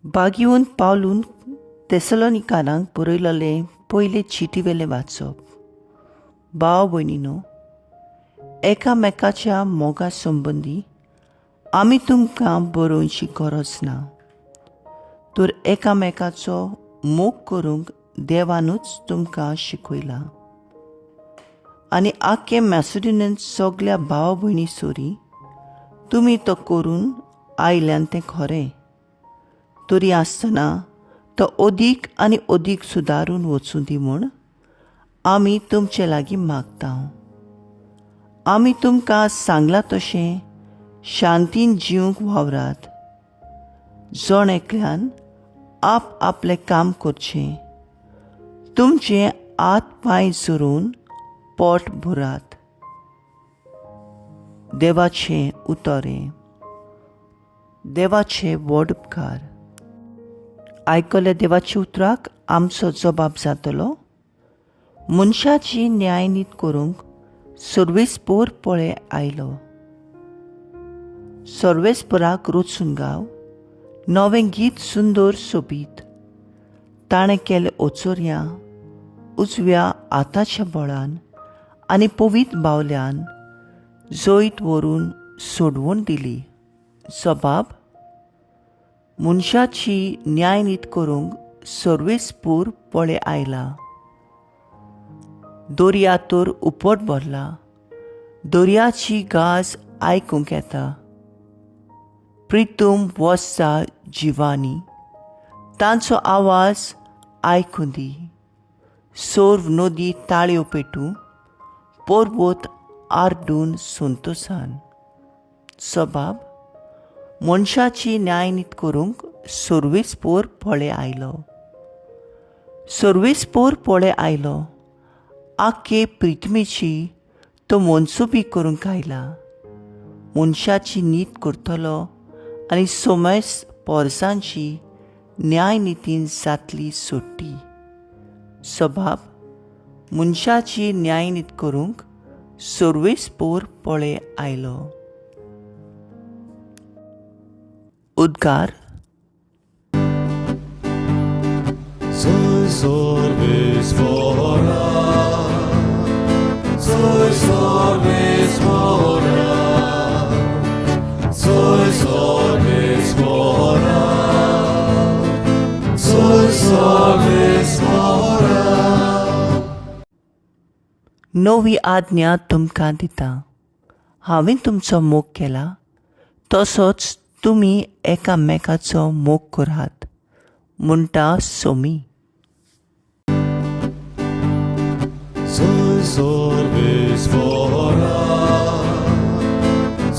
बागीवन पावलून तेसलोनिकानांक बरयलेलें पयले चिटीवेलें वाचप. भाव भयणीनो, एकामेकाच्या मोगा संबंदी आमी तुमकां बरोवची गरज ना, तर एकामेकाचो मोग करूंक देवानूच तुमकां शिकयला. आनी आख्खे मॅसेडोनियन सगळ्या भाव भयणी सोरी तुमी तो करून आयल्यान तें खरें. तरी आसतना तो अदीक आनी अदीक सुदारून वचूं दी म्हूण आमी तुमचे लागीं मागता. आमी तुमकां सांगलां तशें शांतीन जिवंक वावरात. जण एकल्यान आप आपलें काम करचें. तुमचे हात पांय जोडून पोट भरात. देवाचें उतोरें. देवाचे व्हड उपकार. आयकल्या देवाच्या उतराक आमचो जबाब जातलो. मनशाची न्यायनीत करूंक सर्वेस्पर पळय आयलो. सर्वेस्पराक रचून गाव. नवें गीत सुंदर सोबीत. ताणें केलें ओचोऱ्यां उजव्या हाताच्या बळान आनी पवित बावल्यान जैत व्हरून सोडवण दिली. जबाब: मनशाची न्यायनीत करूंक सर्वेस्पर पळय आयला. दर्या तर उपट भरला. दर्याची गाज आयकूंक येता. प्रितूम वस्ता जिवानी तांचो आवाज आयकूं दी. सोर्व नदी ताळयो पेटूं. पर्वत आर्डून संतोसान. जबाब: मनशाची न्यायनीत करूंक सर्वेस्पर पळय आयलो. सर्वेस्पर पळय आयलो. आख्खे पृथ्वीची तो मनसुबी करूंक आयला. मनशाची नीत करतलो आनी सोमेस पोरसांची न्यायनितीन जातली सोडटी. जबाब: मनशाची न्यायनीत करूंक सर्वेस्पर पळय आयलो. उद्गार. Soy sorvesvora, soy sorvesvora, soy sorvesvora, soy sorvesvora. नवी आज्ञा तुमकां दिता. हांवें तुमचो मोग केला तसोच तुमी एकामेकाचो मोग करात म्हणटा Somi. Soy sorvesvora,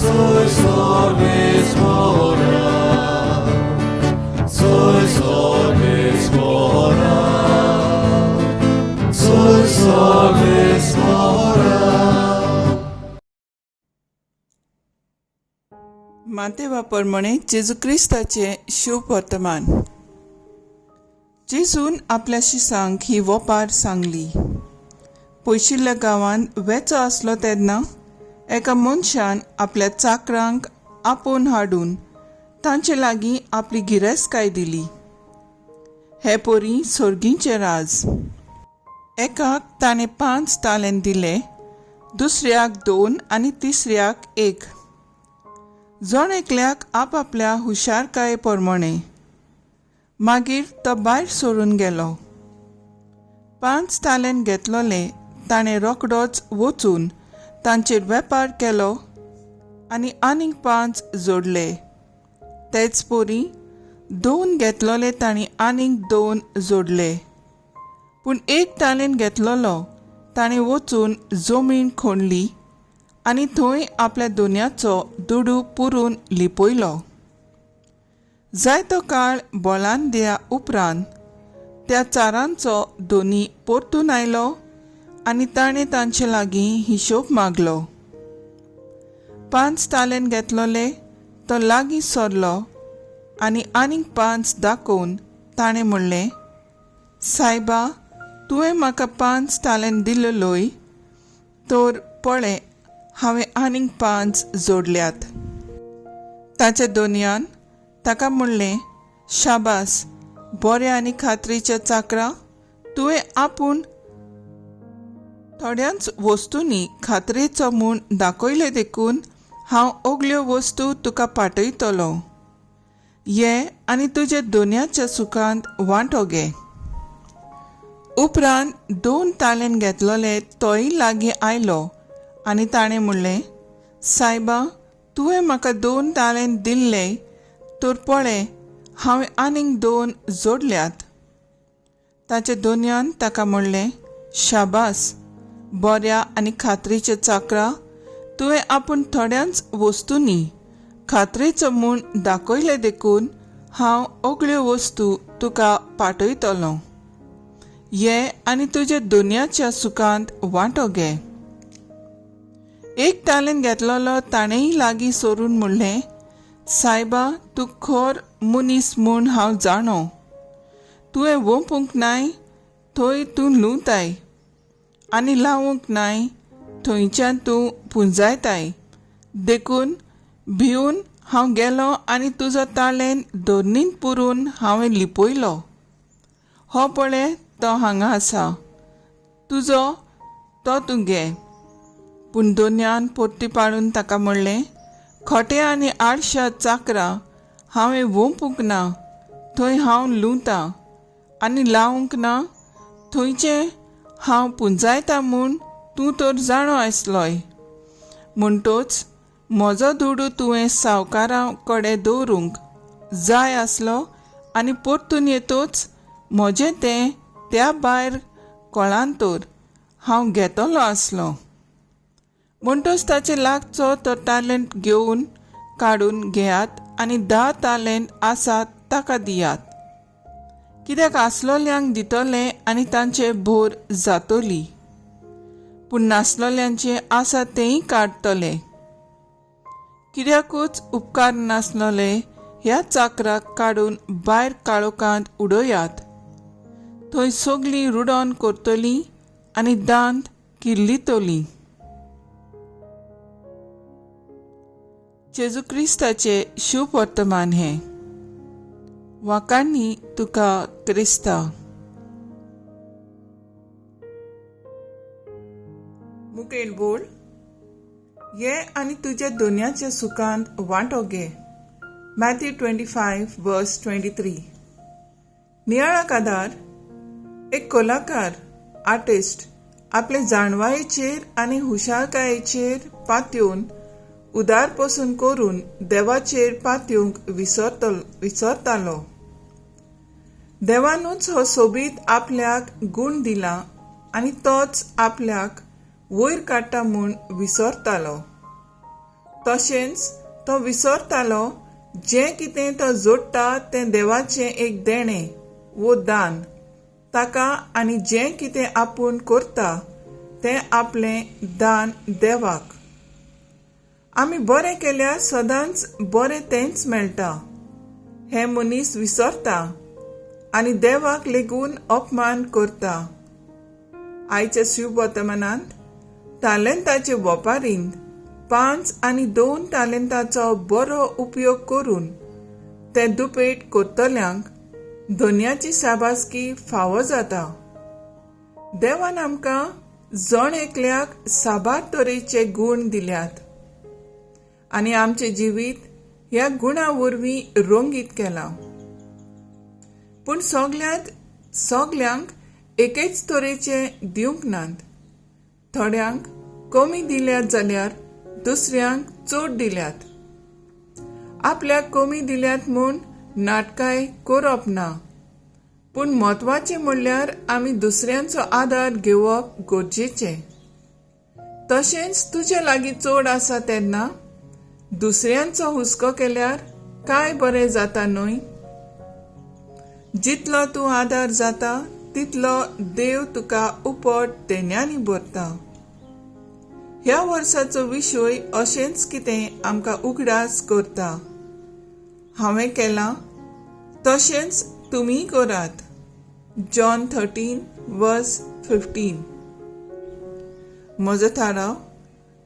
soy sorvesvora, soy sorvesvora, soy sorvesvora. मातेवाप्रमाणे जेजू क्रिस्ताचे शुभ वर्तमान. जेजून आपल्या शिसांक ही वोपार सांगली. पयशिल्ल्या गांवांत वेचो आसलो तेन्ना एका मनशान आपल्या चाकरांक आपोवन हाडून तांचे लागीं आपली गिरेस्तकाय दिली. हे पोरी सोर्गींचें राज. एकाक ताणें 5 तालेंत दिले, दुसऱ्याक 2 आनी तिसऱ्याक 1. जण एकल्याक आपआपल्या हुशारकाये प्रमाणे. मागीर तो भायर सरून गेलो. 5 तालेंत घेतलोले ताणें रोखडोच वचून तांचेर वेपार केलो आनी आनीक 5 जोडले. तेच पोरी 2 घेतलोले तांणी आनीक 2 जोडले. पूण 1 तालेंत घेतलोलो ताणें वचून जमीन खणली आनी थंय आपल्या दोनयाचो दुडू पुरून लिपयलो. जायतो काळ बोलान दिया उपरांत त्या चारांचो दोनी परतून आयलो आनी ताणें तांचे लागीं हिशोब मागलो. 5 तालेंत घेतलोले तो लागीं सरलो आनी आनीक 5 दाखोवन ताणें म्हणलें, सायबा, तुवें म्हाका 5 तालेंत दिल्लोय, तर पळय हांवें आनीक 5 जोडल्यात. ताच्या दोनयान ताका म्हणलें, शाबास बऱ्या आनी खात्रीच्या चाकरा, तुवें आपूण थोड्यांच वस्तूंनी खात्रेचो म्हूण दाखयले देखून हांव ओगल्यो वस्तू तुका पाठयतलों. ये आनी तुजे दोनयाच्या सुखांत वांटो घे. उपरांत 2 तालेंत घेतलोले तोय लागीं आयलो आनी ताणें म्हणलें, सायबा, तुवें म्हाका 2 तालेंत दिल्ले, तर पळय, हांवें आनीक 2 जोडल्यात. ताचे दोनयान ताका म्हणलें, शाबास बऱ्या आनी खात्रीचे चाकरा, तुवें आपूण थोड्यांच वस्तूंनी खात्रेचो म्हूण दाखयले देखून हांव ओगळ्यो वस्तू तुका पाठयतलों. ये आनी तुजे दोनयाच्या सुखांत वांटो घे. 1 तालेंत घेतलोलो ताणेय लागीं सोरून म्हणलें, सायबा, तूं खोर मनीस म्हूण हांव जाणो. तुवें वोंपूंक नाय, थंय तूं लुंवताय, आनी लावूंक नाय, थंयच्यान तूं पुंजायताय. देखून भिवन हांव गेलो आनी तुजो तालेंत दोनींत पुरून हांवें लिपयलो. हो पळय, तो हांगा आसा, तुजो तो तूं घे. पूण दोनयान पोरती पाडून ताका म्हणलें, खोटे आनी आडश्या चाकरा, हांवें वोंपूंक ना, थंय हांव लुंवतां, आनी लावूंक ना, थंयचें हांव पुंजायतां म्हूण तूं तर जाणो आसलोय. म्हणटोच म्हजो दुडू तुवें सावकारा कडेन दवरूंक जाय आसलो, आनी परतून येतोच म्हजें तें त्या भायर कोळान तर हांव घेतलो आसलो. म्हणटोच ताचे लागचो तो तालेंट घेवन काडून घेयात आनी 10 तालेंट आसात ताका दियात. कित्याक आसलोल्यांक दितले आनी तांचे भोर जातली, पूण नासलोल्यांचे आसा तेंय काडटले. कित्याकूच उपकार नासलोले ह्या चाकराक काडून भायर काळोखांत उडयात. थंय सगळीं रुडोन करतलीं आनी दांत किर्लितलीं. जेजू क्रिस्ताचे शुभ वर्तमान हे. वाकांनी तुका क्रिस्ता. मुखेल बोल. ये आनी तुजे दोनयाच्या सुखांत वांटो घे. मॅथ्यू 25:23. नियाळा कादार. एक कलाकार, आर्टिस्ट, आपले जाणवायेचेर आनी हुशारकायेचेर पातयेवन उदार पसून करून देवाचेर पातयूंक विसरतालो. देवानूच हो सोबीत आपल्याक गूण दिला आनी तोच आपल्याक वयर काडटा म्हूण विसरतालो. तशेंच तो विसरतालो जें कितें तो जोडटा तें देवाचें एक देणें वो दान ताका, आनी जें कितें आपूण करता तें आपलें दान देवाक. आमी बरें केल्यार सदांच बरें तेंच मेळटा हें मनीस विसरता आनी देवाक लेगून अपमान करता. आयच्या शुभ वर्तमानांत तालेंताचे वेपारीन 5 आनी 2 तालेंताचो बरो उपयोग करून ते दुपेट करतल्यांक दोनयाची शाबासकी फावो जाता. देवान आमकां जण एकल्याक साबार तरेचे गूण दिल्यात आनी आमचे जिवीत ह्या गुणा वरवीं रंगीत केलां. पूण सगल्यांक एकेच तरेचे दिवंक नात. थोड्यांक कमी दिल्यात जाल्यार दुसऱ्यांक चड दिल्यात. आपल्याक कमी दिल्यात म्हूण नाटकाय करप ना, पूण म्हत्वाचें म्हणल्यार आमी दुसऱ्यांचो आदार घेवप गरजेचें. तशेंच तुजे लागीं चड आसा तेन्ना दुसऱ्यांचो हुस्को केल्यार काय बरें जाता न्हय. जितलो तूं आदार जाता तितलो देव तुका उपट देण्यांनी भरता. ह्या वर्साचो विशय अशेंच कितें आमकां उगडास करता. हांवें केलां तशेंच तुमी करात. जॉन 13:15. म्हजो थाराव.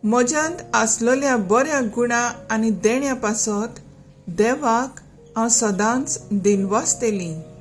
म्हज्यांत आसलेल्या बऱ्या गुणां आनी देण्या पासत देवाक हांव सदांच दिनवासतेली.